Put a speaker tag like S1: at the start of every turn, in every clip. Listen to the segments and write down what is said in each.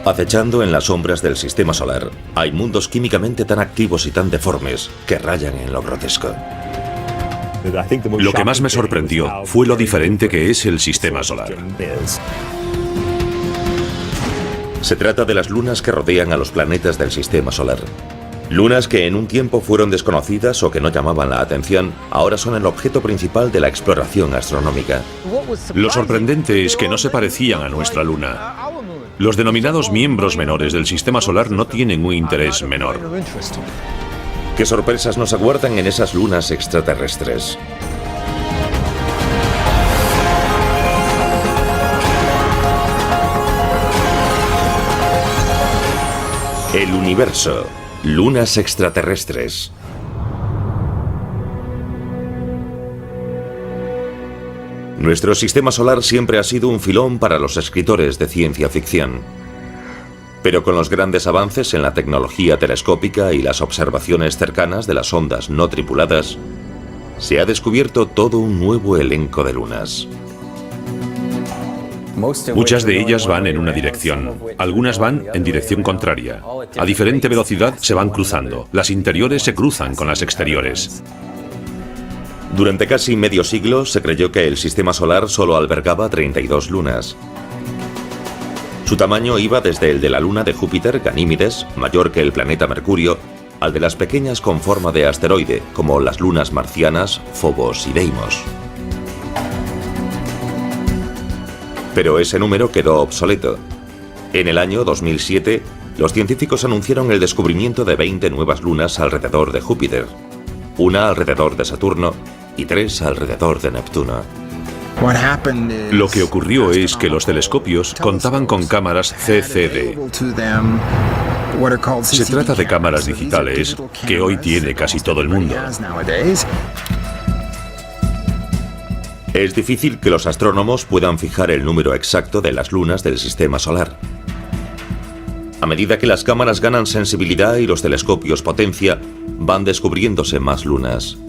S1: Acechando en las sombras del sistema solar, hay mundos químicamente tan activos y tan deformes que rayan en lo grotesco.
S2: Lo que más me sorprendió fue lo diferente que es el sistema solar.
S1: Se trata de las lunas que rodean a los planetas del sistema solar. Lunas que en un tiempo fueron desconocidas o que no llamaban la atención, ahora son el objeto principal de la exploración astronómica.
S2: Lo sorprendente es que no se parecían a nuestra luna. Los denominados miembros menores del sistema solar no tienen un interés menor.
S1: ¿Qué sorpresas nos aguardan en esas lunas extraterrestres? El universo. Lunas extraterrestres. Nuestro sistema solar siempre ha sido un filón para los escritores de ciencia ficción. Pero con los grandes avances en la tecnología telescópica y las observaciones cercanas de las ondas no tripuladas, se ha descubierto todo un nuevo elenco de lunas.
S2: Muchas de ellas van en una dirección, algunas van en dirección contraria. A diferente velocidad se van cruzando, las interiores se cruzan con las exteriores.
S1: Durante casi medio siglo se creyó que el sistema solar solo albergaba 32 lunas. Su tamaño iba desde el de la luna de Júpiter, Ganímedes, mayor que el planeta Mercurio, al de las pequeñas con forma de asteroide, como las lunas marcianas, Phobos y Deimos. Pero ese número quedó obsoleto. En el año 2007, los científicos anunciaron el descubrimiento de 20 nuevas lunas alrededor de Júpiter, una alrededor de Saturno y 3 alrededor de Neptuno.
S2: Lo que ocurrió es que los telescopios contaban con cámaras CCD. Se trata de cámaras digitales que hoy tiene casi todo el mundo.
S1: Es difícil que los astrónomos puedan fijar el número exacto de las lunas del sistema solar. A medida que las cámaras ganan sensibilidad y los telescopios potencia, van descubriéndose más lunas.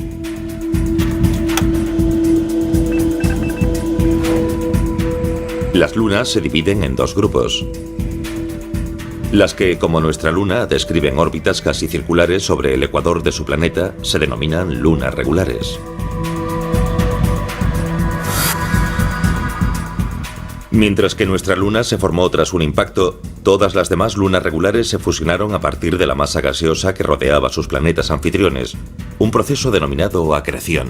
S1: Las lunas se dividen en dos grupos. Las que, como nuestra luna, describen órbitas casi circulares sobre el ecuador de su planeta, se denominan lunas regulares. Mientras que nuestra luna se formó tras un impacto, todas las demás lunas regulares se fusionaron a partir de la masa gaseosa que rodeaba sus planetas anfitriones, un proceso denominado acreción.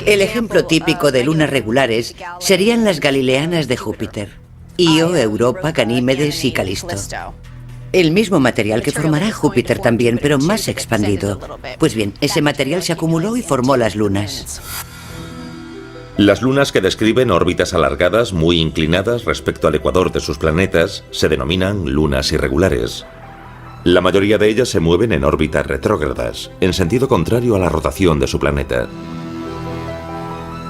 S3: El ejemplo típico de lunas regulares serían las galileanas de Júpiter: Io, Europa, Ganímedes y Calisto. El mismo material que formará Júpiter también, pero más expandido. Pues bien, ese material se acumuló y formó las lunas.
S1: Las lunas que describen órbitas alargadas muy inclinadas respecto al ecuador de sus planetas se denominan lunas irregulares. La mayoría de ellas se mueven en órbitas retrógradas, en sentido contrario a la rotación de su planeta.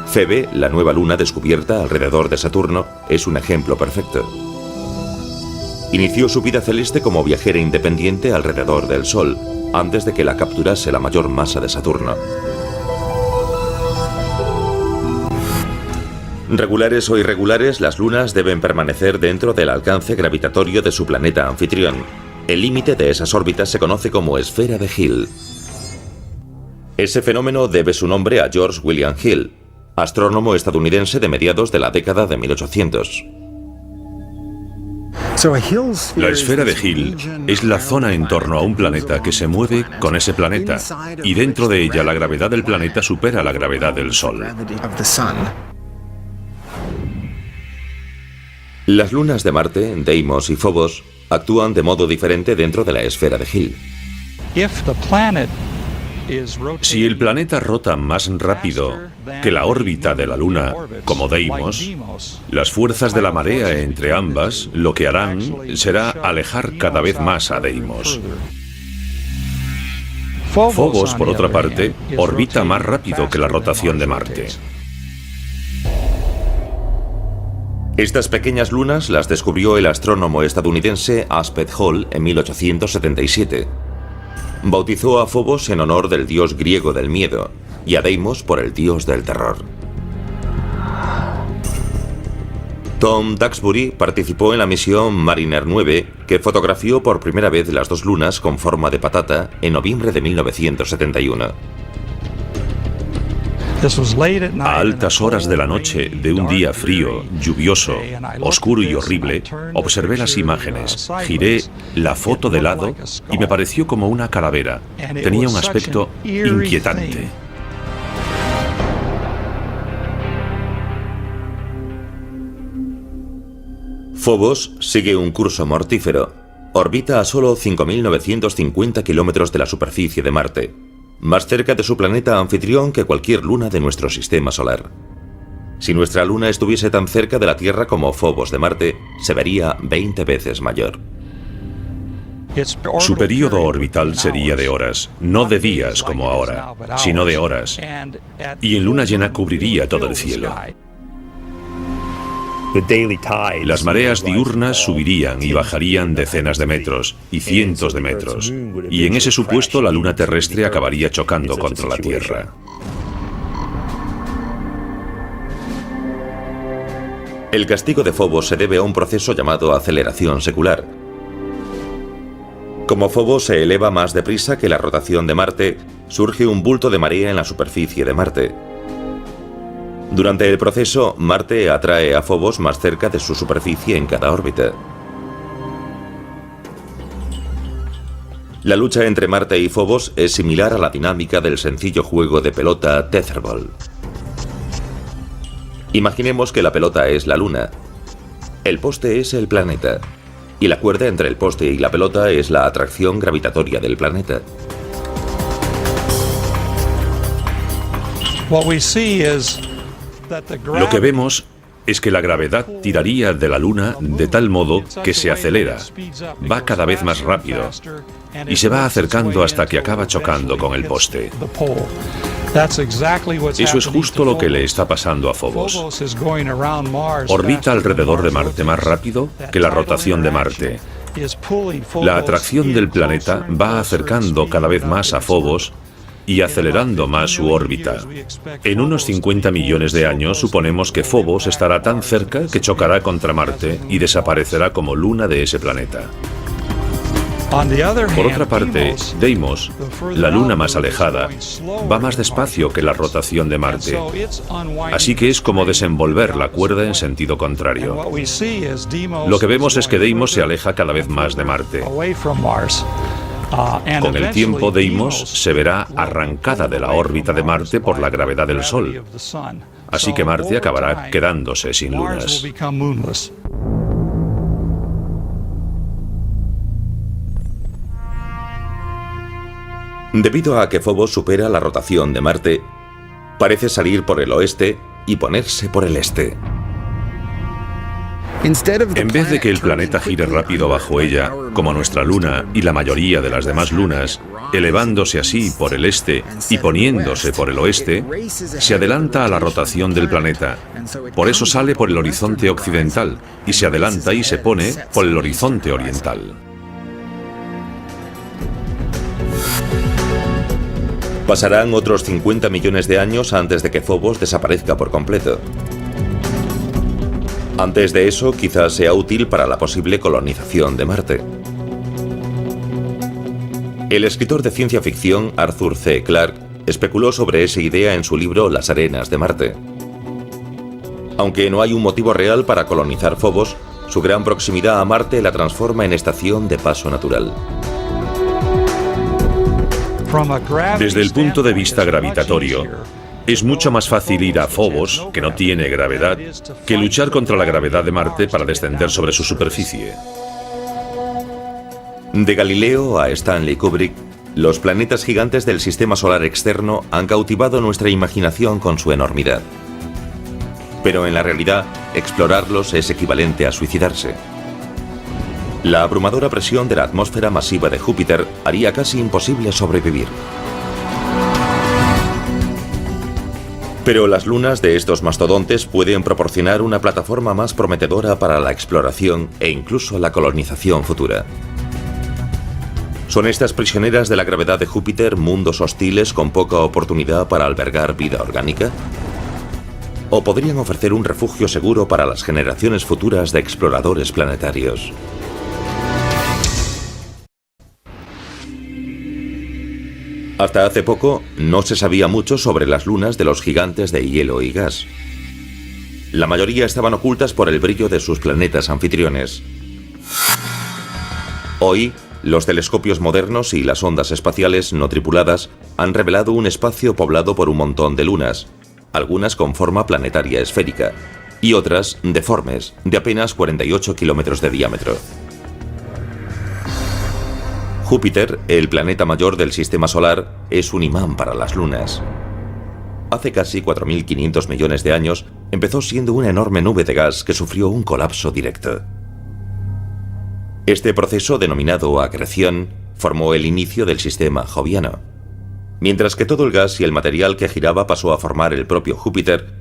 S1: Febe, la nueva luna descubierta alrededor de Saturno, es un ejemplo perfecto. Inició su vida celeste como viajera independiente alrededor del Sol, antes de que la capturase la mayor masa de Saturno. Regulares o irregulares, las lunas deben permanecer dentro del alcance gravitatorio de su planeta anfitrión. El límite de esas órbitas se conoce como esfera de Hill. Ese fenómeno debe su nombre a George William Hill, astrónomo estadounidense de mediados de la década de 1800.
S2: La esfera de Hill es la zona en torno a un planeta que se mueve con ese planeta, y dentro de ella la gravedad del planeta supera la gravedad del Sol.
S1: Las lunas de Marte, Deimos y Phobos, actúan de modo diferente dentro de la esfera de Hill.
S2: Si el planeta rota más rápido que la órbita de la Luna, como Deimos, las fuerzas de la marea entre ambas lo que harán será alejar cada vez más a Deimos. Phobos, por otra parte, orbita más rápido que la rotación de Marte.
S1: Estas pequeñas lunas las descubrió el astrónomo estadounidense Aspet Hall en 1877. Bautizó a Phobos en honor del dios griego del miedo y a Deimos por el dios del terror. Tom Duxbury participó en la misión Mariner 9, que fotografió por primera vez las dos lunas con forma de patata en noviembre de 1971.
S2: A altas horas de la noche de un día frío, lluvioso, oscuro y horrible, observé las imágenes, giré la foto de lado y me pareció como una calavera. Tenía un aspecto inquietante.
S1: Phobos sigue un curso mortífero. Orbita a solo 5.950 kilómetros de la superficie de Marte, más cerca de su planeta anfitrión que cualquier luna de nuestro sistema solar. Si nuestra luna estuviese tan cerca de la Tierra como Phobos de Marte, se vería 20 veces mayor.
S2: Su período orbital sería de horas, no de días como ahora, sino de horas, y en luna llena cubriría todo el cielo. Las mareas diurnas subirían y bajarían decenas de metros y cientos de metros, y en ese supuesto la luna terrestre acabaría chocando contra la Tierra.
S1: El castigo de Phobos se debe a un proceso llamado aceleración secular. Como Phobos se eleva más deprisa que la rotación de Marte, surge un bulto de marea en la superficie de Marte. Durante el proceso, Marte atrae a Phobos más cerca de su superficie en cada órbita. La lucha entre Marte y Phobos es similar a la dinámica del sencillo juego de pelota Tetherball. Imaginemos que la pelota es la Luna, el poste es el planeta, y la cuerda entre el poste y la pelota es la atracción gravitatoria del planeta.
S2: Lo que vemos es que la gravedad tiraría de la Luna de tal modo que se acelera, va cada vez más rápido y se va acercando hasta que acaba chocando con el poste. Eso es justo lo que le está pasando a Phobos. Orbita alrededor de Marte más rápido que la rotación de Marte. La atracción del planeta va acercando cada vez más a Phobos y acelerando más su órbita. En unos 50 millones de años suponemos que Phobos estará tan cerca que chocará contra Marte y desaparecerá como luna de ese planeta. Por otra parte, Deimos, la luna más alejada, va más despacio que la rotación de Marte, así que es como desenvolver la cuerda en sentido contrario. Lo que vemos es que Deimos se aleja cada vez más de Marte. Con el tiempo, Deimos se verá arrancada de la órbita de Marte por la gravedad del Sol, así que Marte acabará quedándose sin lunas.
S1: Debido a que Phobos supera la rotación de Marte, parece salir por el oeste y ponerse por el este.
S2: En vez de que el planeta gire rápido bajo ella, como nuestra luna y la mayoría de las demás lunas, elevándose así por el este y poniéndose por el oeste, se adelanta a la rotación del planeta. Por eso sale por el horizonte occidental y se adelanta y se pone por el horizonte oriental.
S1: Pasarán otros 50 millones de años antes de que Phobos desaparezca por completo. Antes de eso, quizás sea útil para la posible colonización de Marte. El escritor de ciencia ficción Arthur C. Clarke especuló sobre esa idea en su libro Las arenas de Marte. Aunque no hay un motivo real para colonizar Phobos, su gran proximidad a Marte la transforma en estación de paso natural.
S2: Desde el punto de vista gravitatorio, es mucho más fácil ir a Phobos, que no tiene gravedad, que luchar contra la gravedad de Marte para descender sobre su superficie.
S1: De Galileo a Stanley Kubrick, los planetas gigantes del sistema solar externo han cautivado nuestra imaginación con su enormidad. Pero en la realidad, explorarlos es equivalente a suicidarse. La abrumadora presión de la atmósfera masiva de Júpiter haría casi imposible sobrevivir. Pero las lunas de estos mastodontes pueden proporcionar una plataforma más prometedora para la exploración e incluso la colonización futura. ¿Son estas prisioneras de la gravedad de Júpiter mundos hostiles con poca oportunidad para albergar vida orgánica? o podrían ofrecer un refugio seguro para las generaciones futuras de exploradores planetarios. Hasta hace poco no se sabía mucho sobre las lunas de los gigantes de hielo y gas. La mayoría estaban ocultas por el brillo de sus planetas anfitriones. Hoy, los telescopios modernos y las ondas espaciales no tripuladas han revelado un espacio poblado por un montón de lunas, algunas con forma planetaria esférica y otras deformes, de apenas 48 kilómetros de diámetro. Júpiter, el planeta mayor del Sistema Solar, es un imán para las lunas. Hace casi 4.500 millones de años empezó siendo una enorme nube de gas que sufrió un colapso directo. Este proceso, denominado acreción, formó el inicio del sistema joviano. Mientras que todo el gas y el material que giraba pasó a formar el propio Júpiter,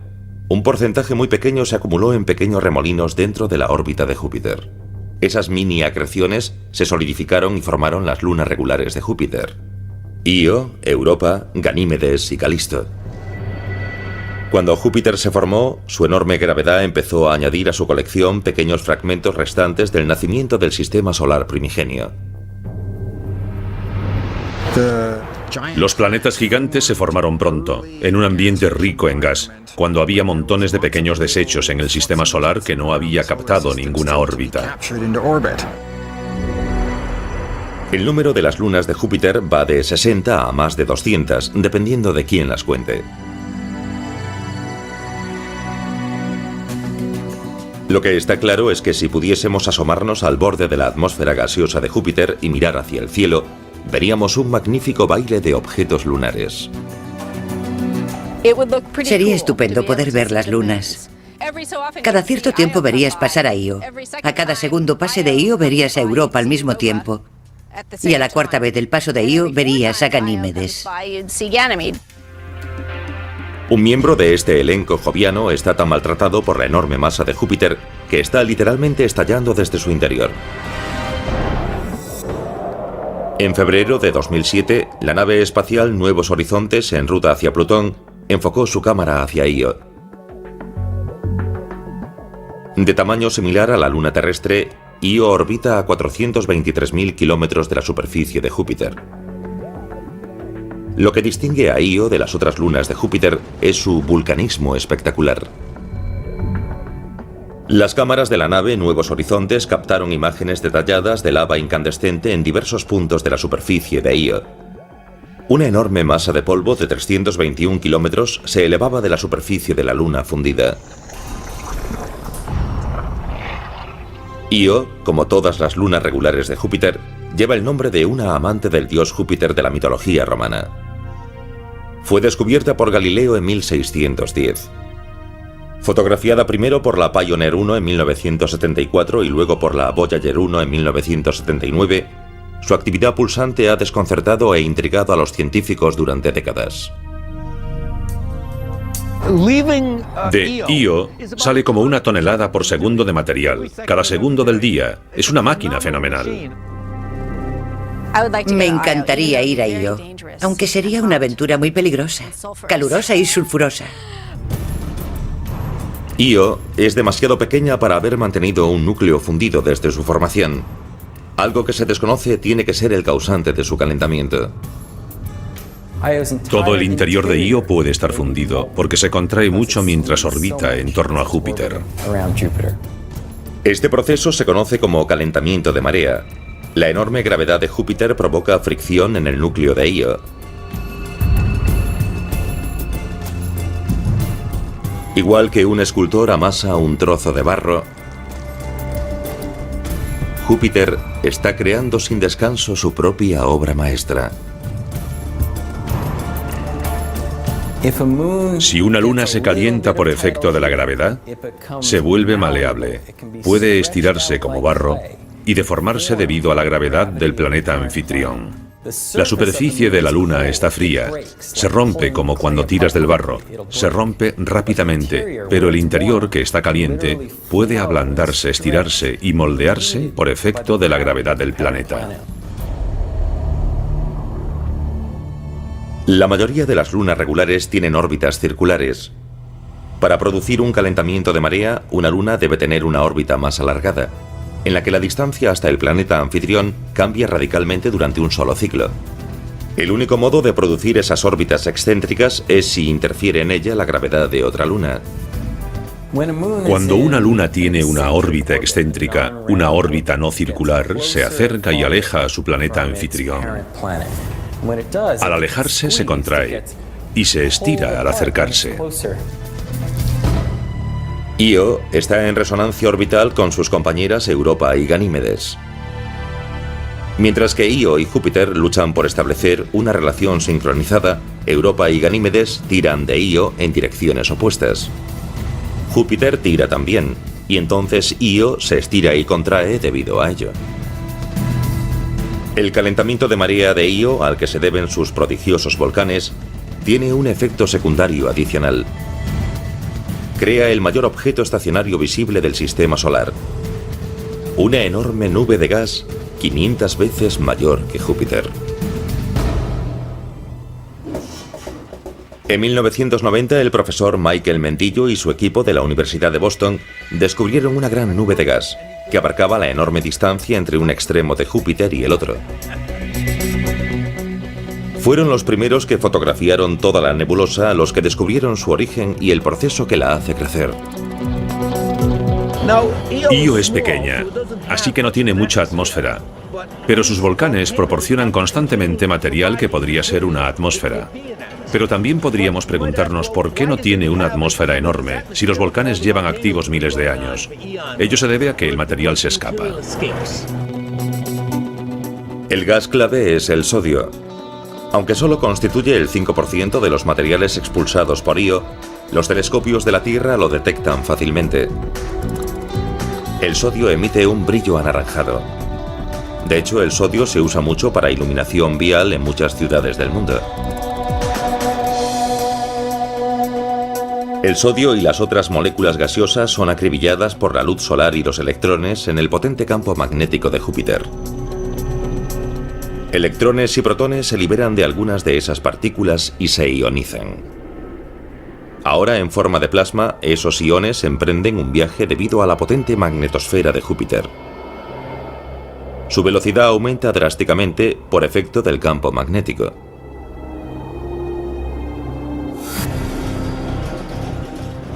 S1: un porcentaje muy pequeño se acumuló en pequeños remolinos dentro de la órbita de Júpiter. Esas mini acreciones se solidificaron y formaron las lunas regulares de Júpiter: Io, Europa, Ganímedes y Calisto. Cuando Júpiter se formó, su enorme gravedad empezó a añadir a su colección pequeños fragmentos restantes del nacimiento del sistema solar primigenio.
S2: Los planetas gigantes se formaron pronto, en un ambiente rico en gas, cuando había montones de pequeños desechos en el sistema solar que no había captado ninguna órbita.
S1: El número de las lunas de Júpiter va de 60 a más de 200, dependiendo de quién las cuente. Lo que está claro es que si pudiésemos asomarnos al borde de la atmósfera gaseosa de Júpiter y mirar hacia el cielo, veríamos un magnífico baile de objetos lunares.
S3: Sería estupendo poder ver las lunas. Cada cierto tiempo verías pasar a Io. A cada segundo pase de Io verías a Europa al mismo tiempo. Y a la cuarta vez del paso de Io verías a Ganímedes.
S1: Un miembro de este elenco joviano está tan maltratado por la enorme masa de Júpiter que está literalmente estallando desde su interior. En febrero de 2007, la nave espacial Nuevos Horizontes, en ruta hacia Plutón, enfocó su cámara hacia Io. De tamaño similar a la luna terrestre, Io orbita a 423.000 kilómetros de la superficie de Júpiter. Lo que distingue a Io de las otras lunas de Júpiter es su vulcanismo espectacular. Las cámaras de la nave Nuevos Horizontes captaron imágenes detalladas de lava incandescente en diversos puntos de la superficie de Io. Una enorme masa de polvo de 321 kilómetros se elevaba de la superficie de la luna fundida. Io, como todas las lunas regulares de Júpiter, lleva el nombre de una amante del dios Júpiter de la mitología romana. Fue descubierta por Galileo en 1610. Fotografiada primero por la Pioneer 1 en 1974 y luego por la Voyager 1 en 1979, su actividad pulsante ha desconcertado e intrigado a los científicos durante décadas.
S2: De Io sale como 1 tonelada por segundo de material, cada segundo del día. Es una máquina fenomenal.
S3: Me encantaría ir a Io, aunque sería una aventura muy peligrosa, calurosa y sulfurosa.
S1: Io es demasiado pequeña para haber mantenido un núcleo fundido desde su formación. Algo que se desconoce tiene que ser el causante de su calentamiento.
S2: Todo el interior de Io puede estar fundido, porque se contrae mucho mientras orbita en torno a Júpiter.
S1: Este proceso se conoce como calentamiento de marea. La enorme gravedad de Júpiter provoca fricción en el núcleo de Io. Igual que un escultor amasa un trozo de barro, Júpiter está creando sin descanso su propia obra maestra.
S2: Si una luna se calienta por efecto de la gravedad, se vuelve maleable, puede estirarse como barro y deformarse debido a la gravedad del planeta anfitrión. La superficie de la luna está fría, se rompe como cuando tiras del barro, se rompe rápidamente, pero el interior, que está caliente, puede ablandarse, estirarse y moldearse por efecto de la gravedad del planeta.
S1: La mayoría de las lunas regulares tienen órbitas circulares. Para producir un calentamiento de marea, una luna debe tener una órbita más alargada, en la que la distancia hasta el planeta anfitrión cambia radicalmente durante un solo ciclo. El único modo de producir esas órbitas excéntricas es si interfiere en ella la gravedad de otra luna.
S2: Cuando una luna tiene una órbita excéntrica, una órbita no circular, se acerca y aleja a su planeta anfitrión. Al alejarse se contrae y se estira al acercarse.
S1: Io está en resonancia orbital con sus compañeras Europa y Ganímedes, mientras que Io y Júpiter luchan por establecer una relación sincronizada. Europa y Ganímedes tiran de Io en direcciones opuestas. Júpiter tira también, y entonces Io se estira y contrae debido a ello. El calentamiento de marea de Io, al que se deben sus prodigiosos volcanes, tiene un efecto secundario adicional. Crea el mayor objeto estacionario visible del sistema solar. Una enorme nube de gas 500 veces mayor que Júpiter. En 1990, el profesor Michael Mendillo y su equipo de la Universidad de Boston descubrieron una gran nube de gas que abarcaba la enorme distancia entre un extremo de Júpiter y el otro. Fueron los primeros que fotografiaron toda la nebulosa, los que descubrieron su origen y el proceso que la hace crecer.
S2: Io es pequeña, así que no tiene mucha atmósfera, pero sus volcanes proporcionan constantemente material que podría ser una atmósfera. Pero también podríamos preguntarnos por qué no tiene una atmósfera enorme si los volcanes llevan activos miles de años. Ello se debe a que el material se escapa.
S1: El gas clave es el sodio. Aunque solo constituye el 5% de los materiales expulsados por Io, los telescopios de la Tierra lo detectan fácilmente. El sodio emite un brillo anaranjado. De hecho, el sodio se usa mucho para iluminación vial en muchas ciudades del mundo. El sodio y las otras moléculas gaseosas son acribilladas por la luz solar y los electrones en el potente campo magnético de Júpiter. Electrones y protones se liberan de algunas de esas partículas y se ionizan. Ahora, en forma de plasma, esos iones emprenden un viaje debido a la potente magnetosfera de Júpiter. Su velocidad aumenta drásticamente por efecto del campo magnético.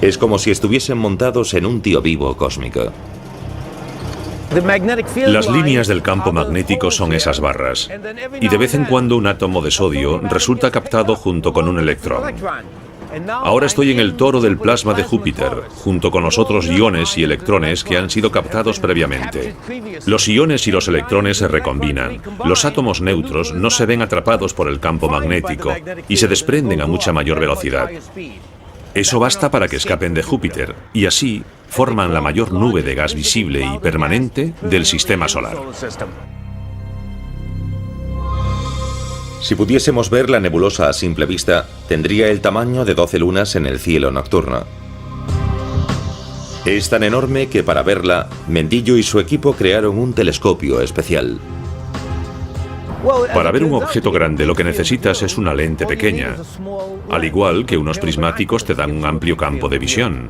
S1: Es como si estuviesen montados en un tío vivo cósmico.
S2: Las líneas del campo magnético son esas barras, y de vez en cuando un átomo de sodio resulta captado junto con un electrón. Ahora estoy en el toro del plasma de Júpiter, junto con los otros iones y electrones que han sido captados previamente. Los iones y los electrones se recombinan. Los átomos neutros no se ven atrapados por el campo magnético y se desprenden a mucha mayor velocidad. Eso basta para que escapen de Júpiter, y así forman la mayor nube de gas visible y permanente del sistema solar.
S1: Si pudiésemos ver la nebulosa a simple vista, tendría el tamaño de 12 lunas en el cielo nocturno. Es tan enorme que para verla, Mendillo y su equipo crearon un telescopio especial.
S2: Para ver un objeto grande lo que necesitas es una lente pequeña, al igual que unos prismáticos te dan un amplio campo de visión.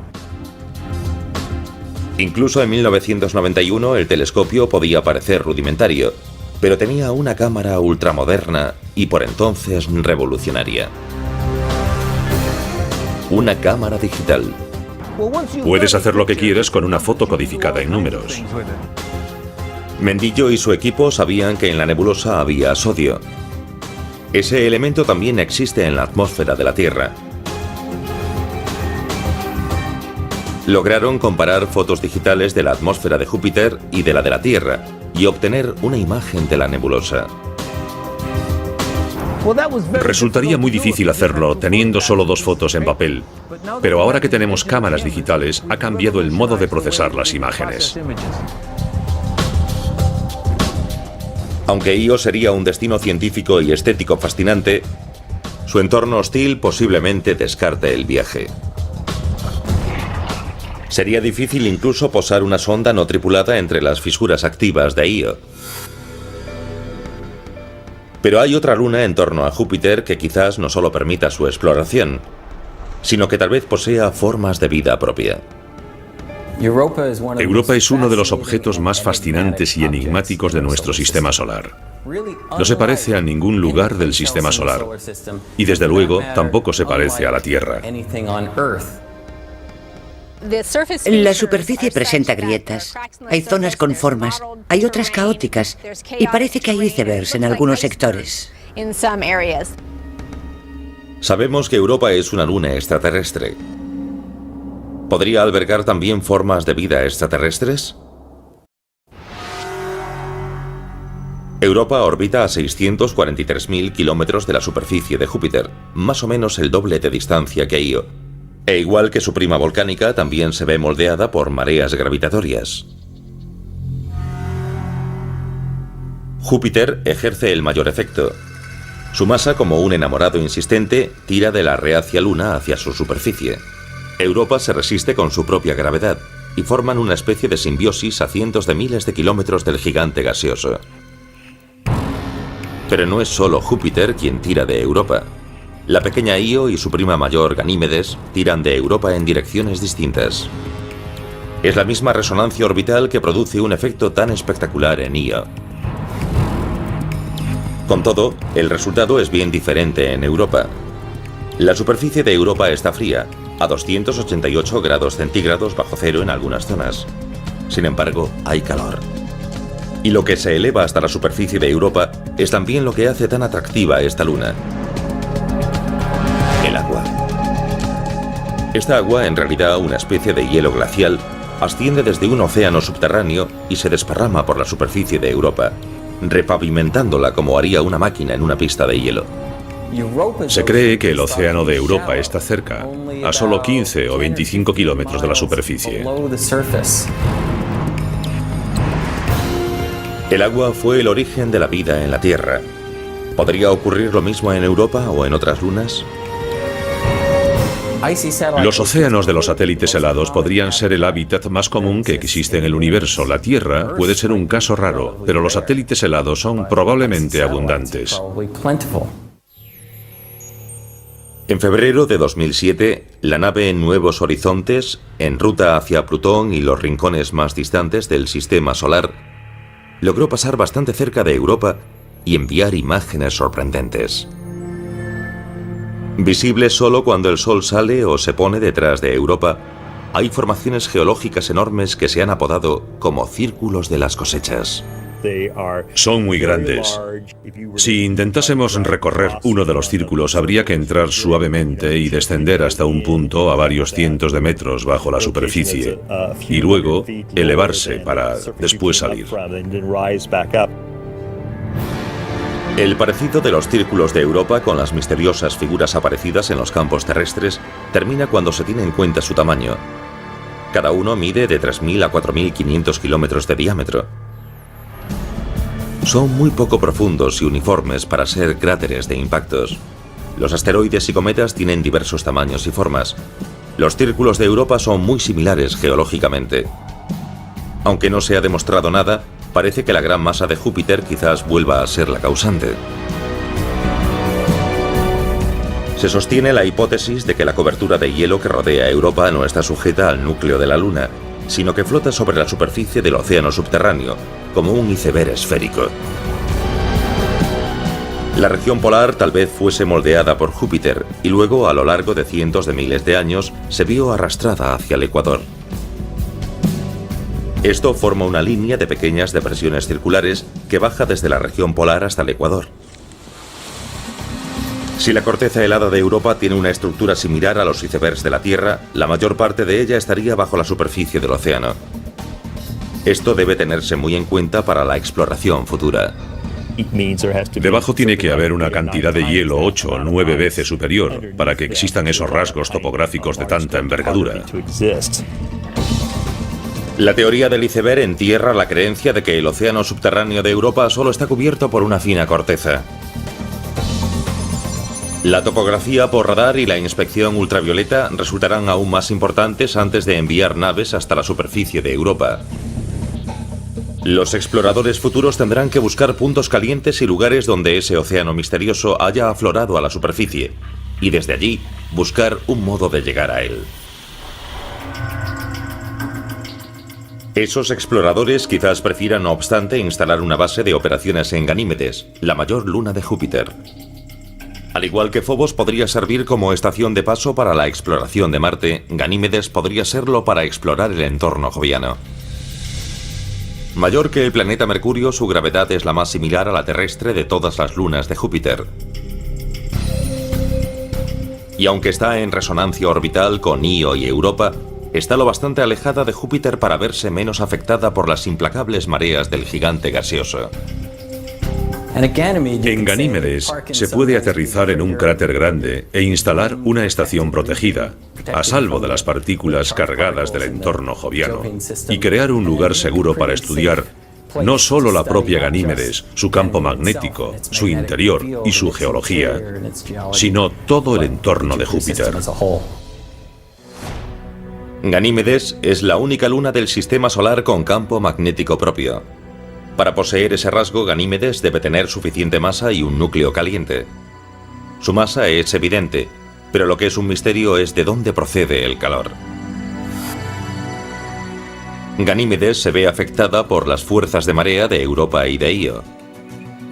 S1: Incluso en 1991 el telescopio podía parecer rudimentario, pero tenía una cámara ultramoderna y por entonces revolucionaria. Una cámara digital.
S2: Puedes hacer lo que quieras con una foto codificada en números.
S1: Mendillo y su equipo sabían que en la nebulosa había sodio. Ese elemento también existe en la atmósfera de la Tierra. Lograron comparar fotos digitales de la atmósfera de Júpiter y de la Tierra y obtener una imagen de la nebulosa.
S2: Resultaría muy difícil hacerlo teniendo solo 2 fotos en papel, pero ahora que tenemos cámaras digitales ha cambiado el modo de procesar las imágenes.
S1: Aunque Io sería un destino científico y estético fascinante, su entorno hostil posiblemente descarte el viaje. Sería difícil incluso posar una sonda no tripulada entre las fisuras activas de Io. Pero hay otra luna en torno a Júpiter que quizás no solo permita su exploración, sino que tal vez posea formas de vida propia.
S2: Europa es uno de los objetos más fascinantes y enigmáticos de nuestro sistema solar. No se parece a ningún lugar del sistema solar y desde luego tampoco se parece a la Tierra.
S3: La superficie presenta grietas, hay zonas con formas, hay otras caóticas y parece que hay icebergs en algunos sectores.
S1: Sabemos que Europa es una luna extraterrestre. ¿Podría albergar también formas de vida extraterrestres? Europa orbita a 643.000 kilómetros de la superficie de Júpiter, más o menos el doble de distancia que Io. E igual que su prima volcánica, también se ve moldeada por mareas gravitatorias. Júpiter ejerce el mayor efecto. Su masa, como un enamorado insistente, tira de la reacia luna hacia su superficie. Europa se resiste con su propia gravedad y forman una especie de simbiosis a cientos de miles de kilómetros del gigante gaseoso. Pero no es solo Júpiter quien tira de Europa. La pequeña Io y su prima mayor Ganímedes tiran de Europa en direcciones distintas. Es la misma resonancia orbital que produce un efecto tan espectacular en Io. Con todo, el resultado es bien diferente en Europa. La superficie de Europa está fría, a 288 grados centígrados bajo cero en algunas zonas. Sin embargo, hay calor. Y lo que se eleva hasta la superficie de Europa es también lo que hace tan atractiva esta luna. El agua. Esta agua, en realidad una especie de hielo glacial, asciende desde un océano subterráneo y se desparrama por la superficie de Europa, repavimentándola como haría una máquina en una pista de hielo.
S2: Se cree que el océano de Europa está cerca, a solo 15 o 25 kilómetros de la superficie.
S1: El agua fue el origen de la vida en la Tierra. ¿Podría ocurrir lo mismo en Europa o en otras lunas?
S2: Los océanos de los satélites helados podrían ser el hábitat más común que existe en el universo. La Tierra puede ser un caso raro, pero los satélites helados son probablemente abundantes.
S1: En febrero de 2007, la nave Nuevos Horizontes, en ruta hacia Plutón y los rincones más distantes del sistema solar, logró pasar bastante cerca de Europa y enviar imágenes sorprendentes. Visibles solo cuando el Sol sale o se pone detrás de Europa, hay formaciones geológicas enormes que se han apodado como círculos de las cosechas.
S2: Son muy grandes. Si intentásemos recorrer uno de los círculos, habría que entrar suavemente y descender hasta un punto a varios cientos de metros bajo la superficie, y luego elevarse para después salir.
S1: El parecido de los círculos de Europa con las misteriosas figuras aparecidas en los campos terrestres termina cuando se tiene en cuenta su tamaño. Cada uno mide de 3.000 a 4.500 kilómetros de diámetro. Son muy poco profundos y uniformes para ser cráteres de impactos. Los asteroides y cometas tienen diversos tamaños y formas. Los círculos de Europa son muy similares geológicamente. Aunque no se ha demostrado nada, parece que la gran masa de Júpiter quizás vuelva a ser la causante. Se sostiene la hipótesis de que la cobertura de hielo que rodea a Europa no está sujeta al núcleo de la Luna, sino que flota sobre la superficie del océano subterráneo, como un iceberg esférico. La región polar tal vez fuese moldeada por Júpiter y luego, a lo largo de cientos de miles de años, se vio arrastrada hacia el ecuador. Esto forma una línea de pequeñas depresiones circulares que baja desde la región polar hasta el ecuador. Si la corteza helada de Europa tiene una estructura similar a los icebergs de la Tierra, la mayor parte de ella estaría bajo la superficie del océano. Esto debe tenerse muy en cuenta para la exploración futura.
S2: Debajo tiene que haber una cantidad de hielo 8 o 9 veces superior para que existan esos rasgos topográficos de tanta envergadura.
S1: La teoría del iceberg entierra la creencia de que el océano subterráneo de Europa solo está cubierto por una fina corteza. La topografía por radar y la inspección ultravioleta resultarán aún más importantes antes de enviar naves hasta la superficie de Europa. Los exploradores futuros tendrán que buscar puntos calientes y lugares donde ese océano misterioso haya aflorado a la superficie, y desde allí buscar un modo de llegar a él. Esos exploradores quizás prefieran, no obstante, instalar una base de operaciones en Ganímedes, la mayor luna de Júpiter. Al igual que Phobos podría servir como estación de paso para la exploración de Marte, Ganímedes podría serlo para explorar el entorno joviano. Mayor que el planeta Mercurio, su gravedad es la más similar a la terrestre de todas las lunas de Júpiter. Y aunque está en resonancia orbital con Io y Europa, está lo bastante alejada de Júpiter para verse menos afectada por las implacables mareas del gigante gaseoso.
S2: En Ganímedes se puede aterrizar en un cráter grande e instalar una estación protegida, a salvo de las partículas cargadas del entorno joviano, y crear un lugar seguro para estudiar no solo la propia Ganímedes, su campo magnético, su interior y su geología, sino todo el entorno de Júpiter.
S1: Ganímedes es la única luna del sistema solar con campo magnético propio. Para poseer ese rasgo, Ganímedes debe tener suficiente masa y un núcleo caliente. Su masa es evidente, pero lo que es un misterio es de dónde procede el calor. Ganímedes se ve afectada por las fuerzas de marea de Europa y de Io.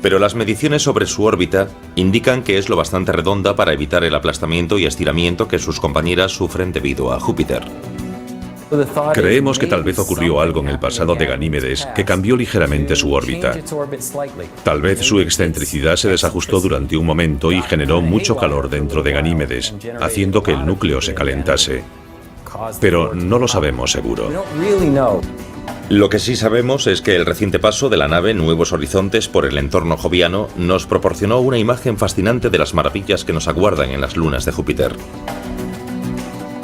S1: Pero las mediciones sobre su órbita indican que es lo bastante redonda para evitar el aplastamiento y estiramiento que sus compañeras sufren debido a Júpiter.
S2: Creemos que tal vez ocurrió algo en el pasado de Ganímedes que cambió ligeramente su órbita. Tal vez su excentricidad se desajustó durante un momento y generó mucho calor dentro de Ganímedes, haciendo que el núcleo se calentase. Pero no lo sabemos seguro.
S1: Lo que sí sabemos es que el reciente paso de la nave Nuevos Horizontes por el entorno joviano nos proporcionó una imagen fascinante de las maravillas que nos aguardan en las lunas de Júpiter.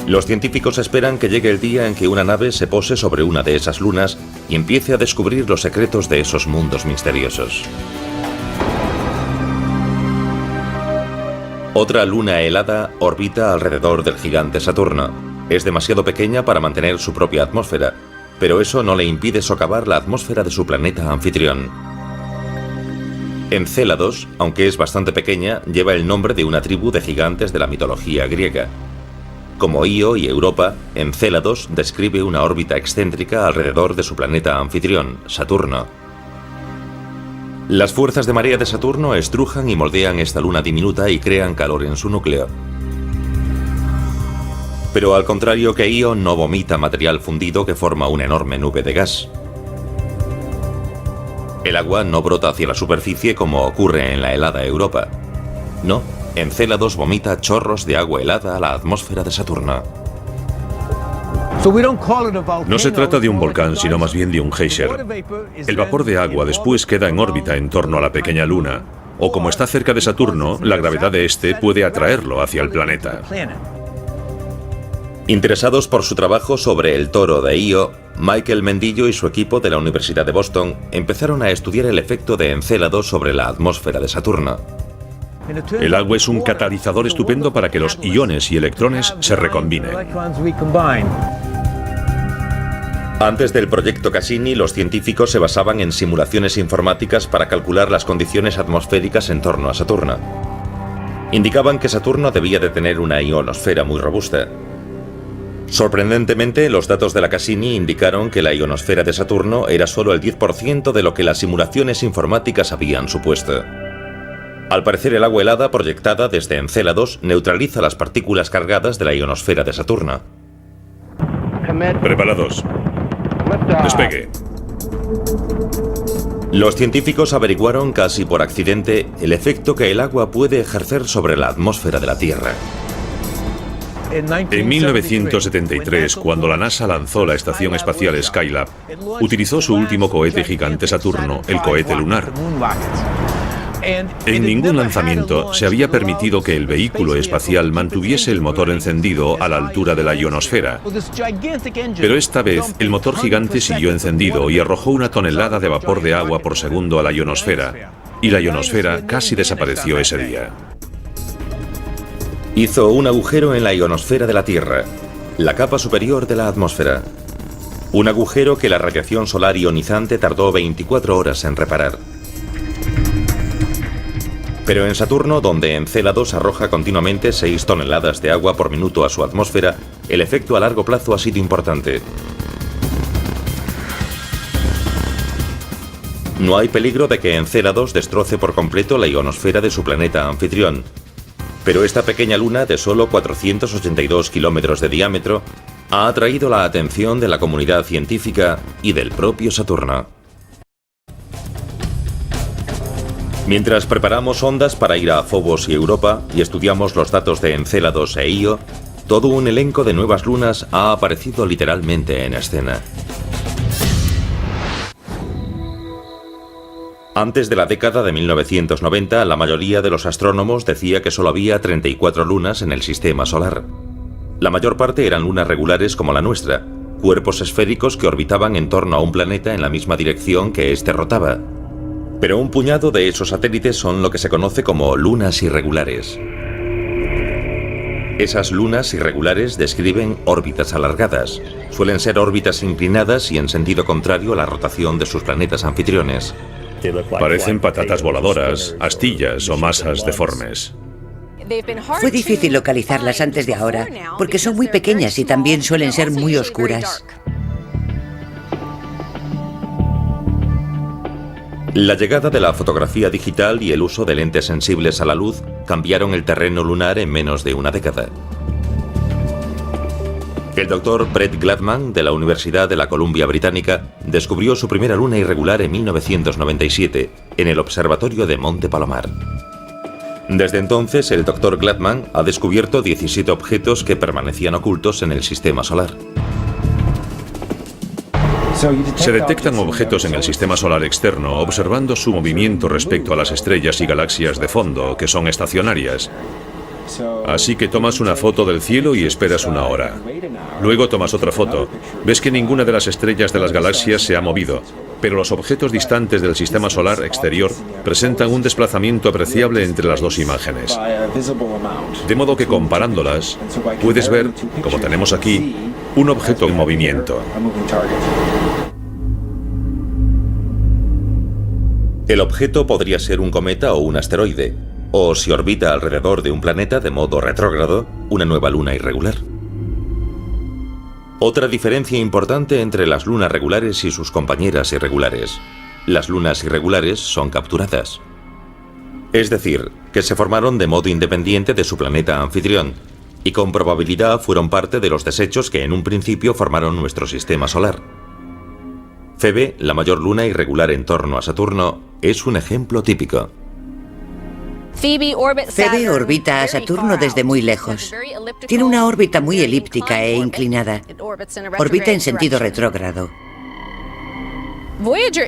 S1: Los científicos esperan que llegue el día en que una nave se pose sobre una de esas lunas y empiece a descubrir los secretos de esos mundos misteriosos. Otra luna helada orbita alrededor del gigante Saturno. Es demasiado pequeña para mantener su propia atmósfera, pero eso no le impide socavar la atmósfera de su planeta anfitrión. Encélados, aunque es bastante pequeña, lleva el nombre de una tribu de gigantes de la mitología griega. Como Io y Europa, Encélados describe una órbita excéntrica alrededor de su planeta anfitrión, Saturno. Las fuerzas de marea de Saturno estrujan y moldean esta luna diminuta y crean calor en su núcleo. Pero al contrario que Io, no vomita material fundido que forma una enorme nube de gas. El agua no brota hacia la superficie como ocurre en la helada Europa. No, Encélados vomita chorros de agua helada a la atmósfera de Saturno.
S2: No se trata de un volcán, sino más bien de un geyser. El vapor de agua después queda en órbita en torno a la pequeña luna, o como está cerca de Saturno, la gravedad de este puede atraerlo hacia el planeta.
S1: Interesados por su trabajo sobre el toro de Io, Michael Mendillo y su equipo de la Universidad de Boston empezaron a estudiar el efecto de Encélados sobre la atmósfera de Saturno.
S2: El agua es un catalizador estupendo para que los iones y electrones se recombinen.
S1: Antes del proyecto Cassini, los científicos se basaban en simulaciones informáticas para calcular las condiciones atmosféricas en torno a Saturno. Indicaban que Saturno debía de tener una ionosfera muy robusta. Sorprendentemente, los datos de la Cassini indicaron que la ionosfera de Saturno era solo el 10% de lo que las simulaciones informáticas habían supuesto. Al parecer, el agua helada proyectada desde Encélados neutraliza las partículas cargadas de la ionosfera de Saturno.
S2: Preparados. Despegue.
S1: Los científicos averiguaron casi por accidente el efecto que el agua puede ejercer sobre la atmósfera de la Tierra.
S2: En 1973, cuando la NASA lanzó la estación espacial Skylab, utilizó su último cohete gigante Saturno, el cohete lunar. En ningún lanzamiento se había permitido que el vehículo espacial mantuviese el motor encendido a la altura de la ionosfera. Pero esta vez el motor gigante siguió encendido y arrojó una tonelada de vapor de agua por segundo a la ionosfera, y la ionosfera casi desapareció ese día.
S1: Hizo un agujero en la ionosfera de la Tierra, la capa superior de la atmósfera. Un agujero que la radiación solar ionizante tardó 24 horas en reparar. Pero en Saturno, donde Encélados arroja continuamente 6 toneladas de agua por minuto a su atmósfera, el efecto a largo plazo ha sido importante. No hay peligro de que Encélados destroce por completo la ionosfera de su planeta anfitrión. Pero esta pequeña luna de solo 482 kilómetros de diámetro ha atraído la atención de la comunidad científica y del propio Saturno. Mientras preparamos ondas para ir a Phobos y Europa y estudiamos los datos de Encélados e Io, todo un elenco de nuevas lunas ha aparecido literalmente en escena. Antes de la década de 1990, la mayoría de los astrónomos decía que solo había 34 lunas en el sistema solar. La mayor parte eran lunas regulares como la nuestra, cuerpos esféricos que orbitaban en torno a un planeta en la misma dirección que éste rotaba. Pero un puñado de esos satélites son lo que se conoce como lunas irregulares. Esas lunas irregulares describen órbitas alargadas. Suelen ser órbitas inclinadas y en sentido contrario a la rotación de sus planetas anfitriones.
S2: Parecen patatas voladoras, astillas o masas deformes.
S3: Fue difícil localizarlas antes de ahora, porque son muy pequeñas y también suelen ser muy oscuras.
S1: La llegada de la fotografía digital y el uso de lentes sensibles a la luz cambiaron el terreno lunar en menos de una década. El doctor Brett Gladman, de la Universidad de la Columbia Británica, descubrió su primera luna irregular en 1997, en el observatorio de Monte Palomar. Desde entonces, el doctor Gladman ha descubierto 17 objetos que permanecían ocultos en el sistema solar.
S2: Se detectan objetos en el sistema solar externo observando su movimiento respecto a las estrellas y galaxias de fondo, que son estacionarias. Así que tomas una foto del cielo y esperas una hora. Luego tomas otra foto. Ves que ninguna de las estrellas de las galaxias se ha movido, pero los objetos distantes del sistema solar exterior presentan un desplazamiento apreciable entre las dos imágenes. De modo que comparándolas, puedes ver, como tenemos aquí, un objeto en movimiento.
S1: El objeto podría ser un cometa o un asteroide, o si orbita alrededor de un planeta de modo retrógrado, una nueva luna irregular. Otra diferencia importante entre las lunas regulares y sus compañeras irregulares: las lunas irregulares son capturadas. Es decir, que se formaron de modo independiente de su planeta anfitrión, y con probabilidad fueron parte de los desechos que en un principio formaron nuestro sistema solar. Febe, la mayor luna irregular en torno a Saturno, es un ejemplo típico.
S3: Febe orbita a Saturno desde muy lejos. Tiene una órbita muy elíptica e inclinada. Orbita en sentido retrógrado.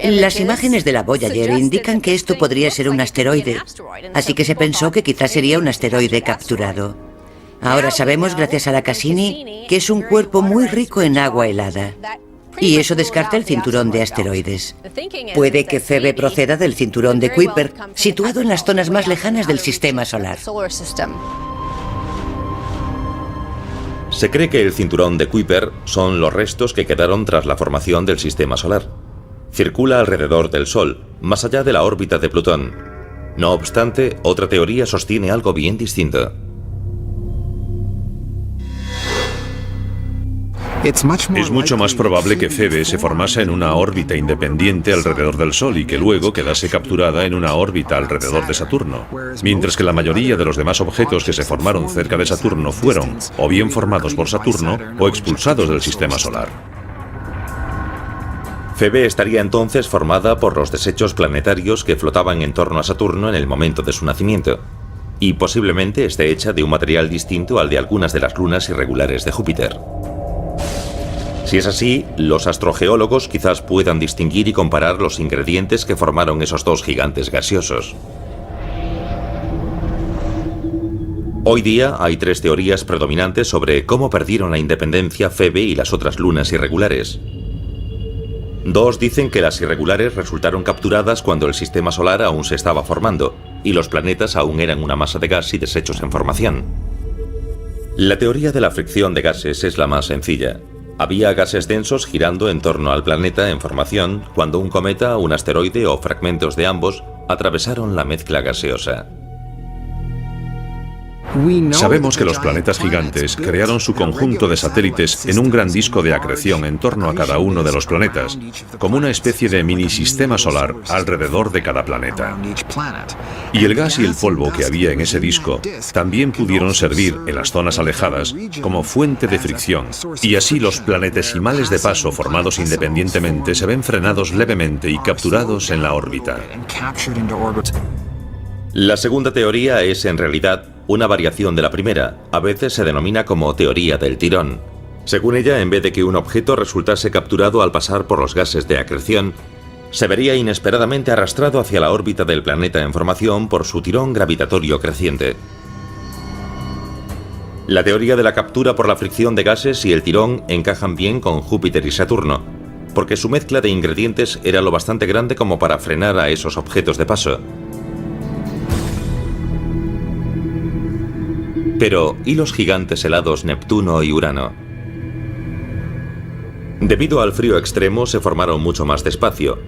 S3: Las imágenes de la Voyager indican que esto podría ser un asteroide, así que se pensó que quizás sería un asteroide capturado. Ahora sabemos, gracias a la Cassini, que es un cuerpo muy rico en agua helada. Y eso descarta el cinturón de asteroides. Puede que Febe proceda del cinturón de Kuiper, situado en las zonas más lejanas del sistema solar.
S1: Se cree que el cinturón de Kuiper son los restos que quedaron tras la formación del sistema solar. Circula alrededor del Sol, más allá de la órbita de Plutón. No obstante, otra teoría sostiene algo bien distinto.
S2: Es mucho más probable que Febe se formase en una órbita independiente alrededor del Sol y que luego quedase capturada en una órbita alrededor de Saturno, mientras que la mayoría de los demás objetos que se formaron cerca de Saturno fueron o bien formados por Saturno o expulsados del sistema solar.
S1: Febe estaría entonces formada por los desechos planetarios que flotaban en torno a Saturno en el momento de su nacimiento, y posiblemente esté hecha de un material distinto al de algunas de las lunas irregulares de Júpiter. Si es así, los astrogeólogos quizás puedan distinguir y comparar los ingredientes que formaron esos dos gigantes gaseosos. Hoy día hay tres teorías predominantes sobre cómo perdieron la independencia Febe y las otras lunas irregulares. Dos dicen que las irregulares resultaron capturadas cuando el sistema solar aún se estaba formando y los planetas aún eran una masa de gas y desechos en formación. La teoría de la fricción de gases es la más sencilla. Había gases densos girando en torno al planeta en formación cuando un cometa, un asteroide o fragmentos de ambos atravesaron la mezcla gaseosa.
S2: Sabemos que los planetas gigantes crearon su conjunto de satélites en un gran disco de acreción en torno a cada uno de los planetas, como una especie de mini sistema solar alrededor de cada planeta. Y el gas y el polvo que había en ese disco también pudieron servir en las zonas alejadas como fuente de fricción, y así los planetesimales de paso formados independientemente se ven frenados levemente y capturados en la órbita.
S1: La segunda teoría es en realidad una variación de la primera, a veces se denomina como teoría del tirón. Según ella, en vez de que un objeto resultase capturado al pasar por los gases de acreción, se vería inesperadamente arrastrado hacia la órbita del planeta en formación por su tirón gravitatorio creciente. La teoría de la captura por la fricción de gases y el tirón encajan bien con Júpiter y Saturno, porque su mezcla de ingredientes era lo bastante grande como para frenar a esos objetos de paso. Pero, ¿y los gigantes helados Neptuno y Urano? Debido al frío extremo se formaron mucho más despacio,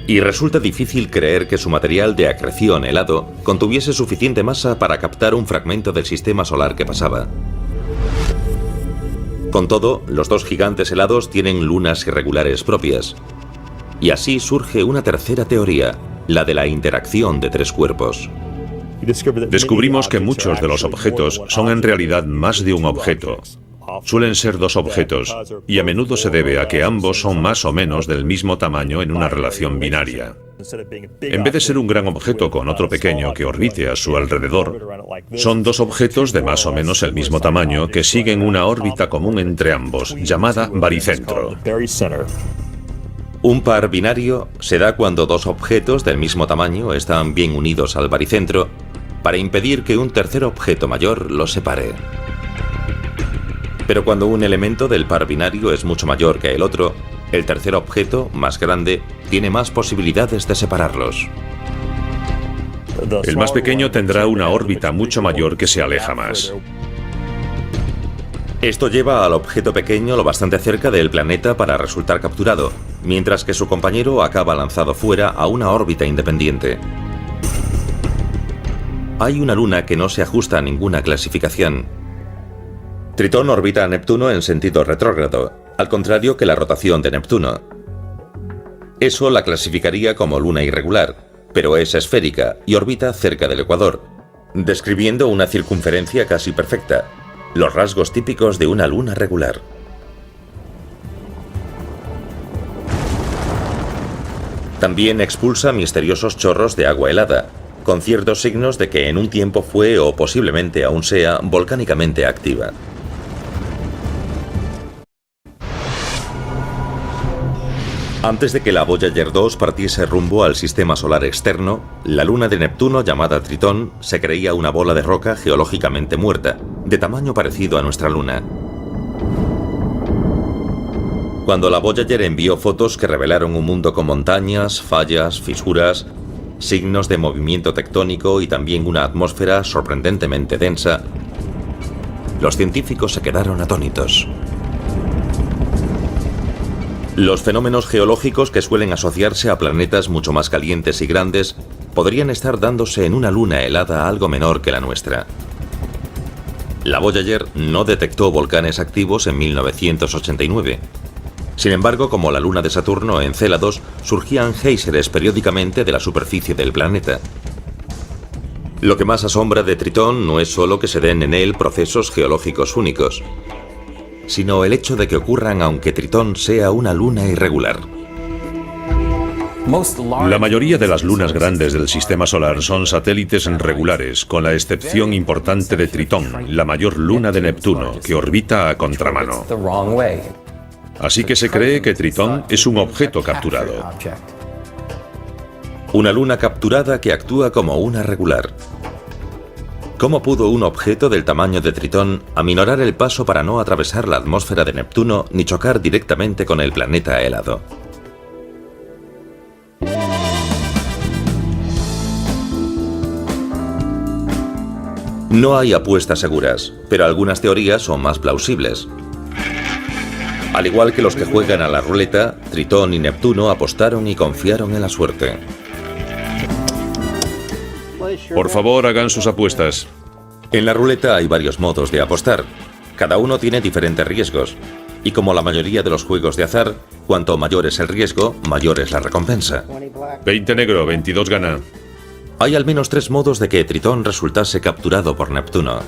S1: y resulta difícil creer que su material de acreción helado contuviese suficiente masa para captar un fragmento del sistema solar que pasaba. Con todo, los dos gigantes helados tienen lunas irregulares propias, y así surge una tercera teoría, la de la interacción de tres cuerpos.
S2: Descubrimos que muchos de los objetos son en realidad más de un objeto. Suelen ser dos objetos, y a menudo se debe a que ambos son más o menos del mismo tamaño en una relación binaria. En vez de ser un gran objeto con otro pequeño que orbite a su alrededor, son dos objetos de más o menos el mismo tamaño que siguen una órbita común entre ambos, llamada baricentro.
S1: Un par binario se da cuando dos objetos del mismo tamaño están bien unidos al baricentro para impedir que un tercer objeto mayor los separe. Pero cuando un elemento del par binario es mucho mayor que el otro, el tercer objeto, más grande, tiene más posibilidades de separarlos.
S2: El más pequeño tendrá una órbita mucho mayor que se aleja más.
S1: Esto lleva al objeto pequeño lo bastante cerca del planeta para resultar capturado, mientras que su compañero acaba lanzado fuera a una órbita independiente. Hay una luna que no se ajusta a ninguna clasificación. Tritón orbita a Neptuno en sentido retrógrado, al contrario que la rotación de Neptuno. Eso la clasificaría como luna irregular, pero es esférica y orbita cerca del ecuador, describiendo una circunferencia casi perfecta, los rasgos típicos de una luna regular. También expulsa misteriosos chorros de agua helada, con ciertos signos de que en un tiempo fue o posiblemente aún sea volcánicamente activa. Antes de que la Voyager 2 partiese rumbo al sistema solar externo, la luna de Neptuno, llamada Tritón, se creía una bola de roca geológicamente muerta, de tamaño parecido a nuestra luna. Cuando la Voyager envió fotos que revelaron un mundo con montañas, fallas, fisuras, signos de movimiento tectónico y también una atmósfera sorprendentemente densa, los científicos se quedaron atónitos. Los fenómenos geológicos que suelen asociarse a planetas mucho más calientes y grandes podrían estar dándose en una luna helada algo menor que la nuestra. La Voyager no detectó volcanes activos en 1989. Sin embargo, como la luna de Saturno, Encélados, surgían géiseres periódicamente de la superficie del planeta. Lo que más asombra de Tritón no es solo que se den en él procesos geológicos únicos, sino el hecho de que ocurran aunque Tritón sea una luna irregular.
S2: La mayoría de las lunas grandes del sistema solar son satélites regulares, con la excepción importante de Tritón, la mayor luna de Neptuno, que orbita a contramano. Así que se cree que Tritón es un objeto capturado.
S1: Una luna capturada que actúa como una regular. ¿Cómo pudo un objeto del tamaño de Tritón aminorar el paso para no atravesar la atmósfera de Neptuno ni chocar directamente con el planeta helado? No hay apuestas seguras, pero algunas teorías son más plausibles. Al igual que los que juegan a la ruleta, Tritón y Neptuno apostaron y confiaron en la suerte.
S2: Por favor, hagan sus apuestas.
S1: En la ruleta hay varios modos de apostar. Cada uno tiene diferentes riesgos. Y como la mayoría de los juegos de azar, cuanto mayor es el riesgo, mayor es la recompensa.
S2: 20 negro, 22 gana.
S1: Hay al menos 3 modos de que Tritón resultase capturado por Neptuno.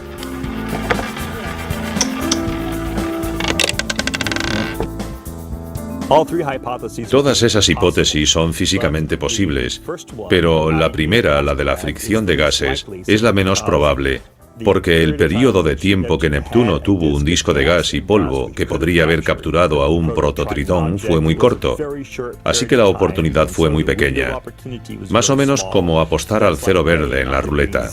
S2: Todas esas hipótesis son físicamente posibles, pero la primera, la de la fricción de gases, es la menos probable, porque el periodo de tiempo que Neptuno tuvo un disco de gas y polvo que podría haber capturado a un prototritón fue muy corto, así que la oportunidad fue muy pequeña, más o menos como apostar al cero verde en la ruleta.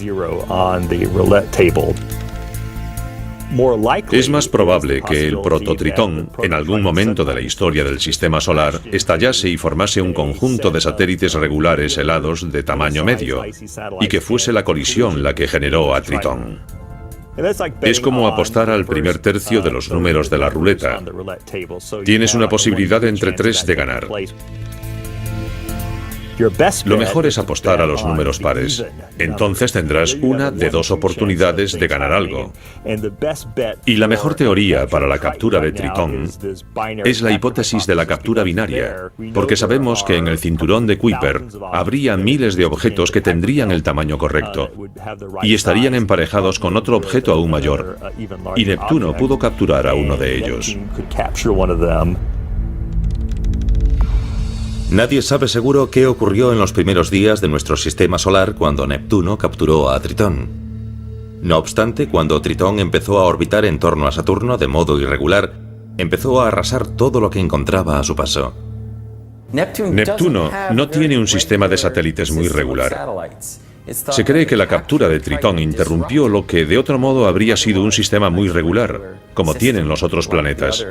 S2: Es más probable que el prototritón, en algún momento de la historia del sistema solar, estallase y formase un conjunto de satélites regulares helados de tamaño medio, y que fuese la colisión la que generó a Tritón. Es como apostar al primer tercio de los números de la ruleta. Tienes una posibilidad entre 3 de ganar. Lo mejor es apostar a los números pares. Entonces tendrás una de 2 oportunidades de ganar algo. Y la mejor teoría para la captura de Tritón es la hipótesis de la captura binaria, porque sabemos que en el cinturón de Kuiper habría miles de objetos que tendrían el tamaño correcto y estarían emparejados con otro objeto aún mayor. Y Neptuno pudo capturar a uno de ellos.
S1: Nadie sabe seguro qué ocurrió en los primeros días de nuestro sistema solar cuando Neptuno capturó a Tritón. No obstante, cuando Tritón empezó a orbitar en torno a Saturno de modo irregular, empezó a arrasar todo lo que encontraba a su paso.
S2: Neptuno no tiene un sistema de satélites muy regular. Se cree que la captura de Tritón interrumpió lo que de otro modo habría sido un sistema muy regular, como tienen los otros planetas.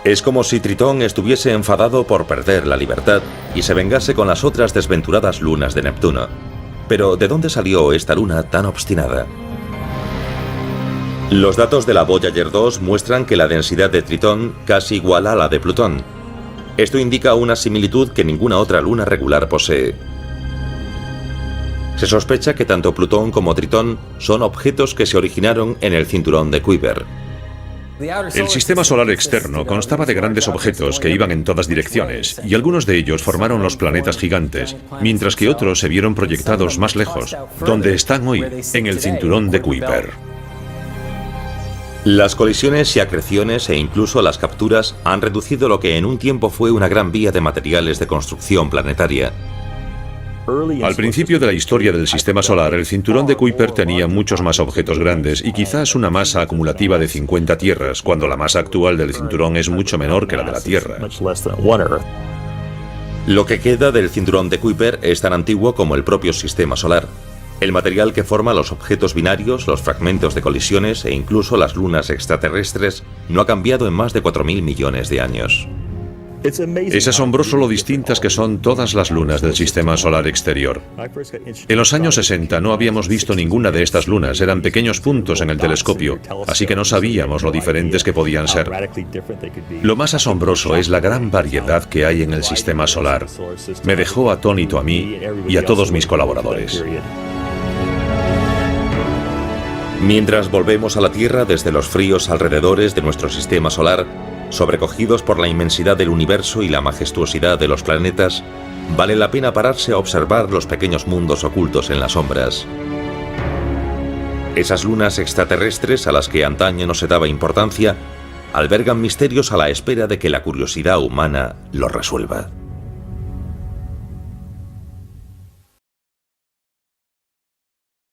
S1: Es como si Tritón estuviese enfadado por perder la libertad y se vengase con las otras desventuradas lunas de Neptuno. Pero ¿de dónde salió esta luna tan obstinada? Los datos de la Voyager 2 muestran que la densidad de Tritón casi iguala a la de Plutón. Esto indica una similitud que ninguna otra luna regular posee. Se sospecha que tanto Plutón como Tritón son objetos que se originaron en el cinturón de Kuiper.
S2: El sistema solar externo constaba de grandes objetos que iban en todas direcciones, y algunos de ellos formaron los planetas gigantes, mientras que otros se vieron proyectados más lejos, donde están hoy, en el cinturón de Kuiper.
S1: Las colisiones y acreciones e incluso las capturas han reducido lo que en un tiempo fue una gran vía de materiales de construcción planetaria.
S2: Al principio de la historia del sistema solar, el cinturón de Kuiper tenía muchos más objetos grandes y quizás una masa acumulativa de 50 tierras, cuando la masa actual del cinturón es mucho menor que la de la Tierra.
S1: Lo que queda del cinturón de Kuiper es tan antiguo como el propio sistema solar. El material que forma los objetos binarios, los fragmentos de colisiones e incluso las lunas extraterrestres no ha cambiado en más de 4.000 millones de años.
S2: Es asombroso lo distintas que son todas las lunas del sistema solar exterior. En los años 60 no habíamos visto ninguna de estas lunas, eran pequeños puntos en el telescopio, así que no sabíamos lo diferentes que podían ser. Lo más asombroso es la gran variedad que hay en el sistema solar. Me dejó atónito a mí y a todos mis colaboradores.
S1: Mientras volvemos a la Tierra desde los fríos alrededores de nuestro sistema solar, sobrecogidos por la inmensidad del universo y la majestuosidad de los planetas, vale la pena pararse a observar los pequeños mundos ocultos en las sombras. Esas lunas extraterrestres a las que antaño no se daba importancia, albergan misterios a la espera de que la curiosidad humana los resuelva.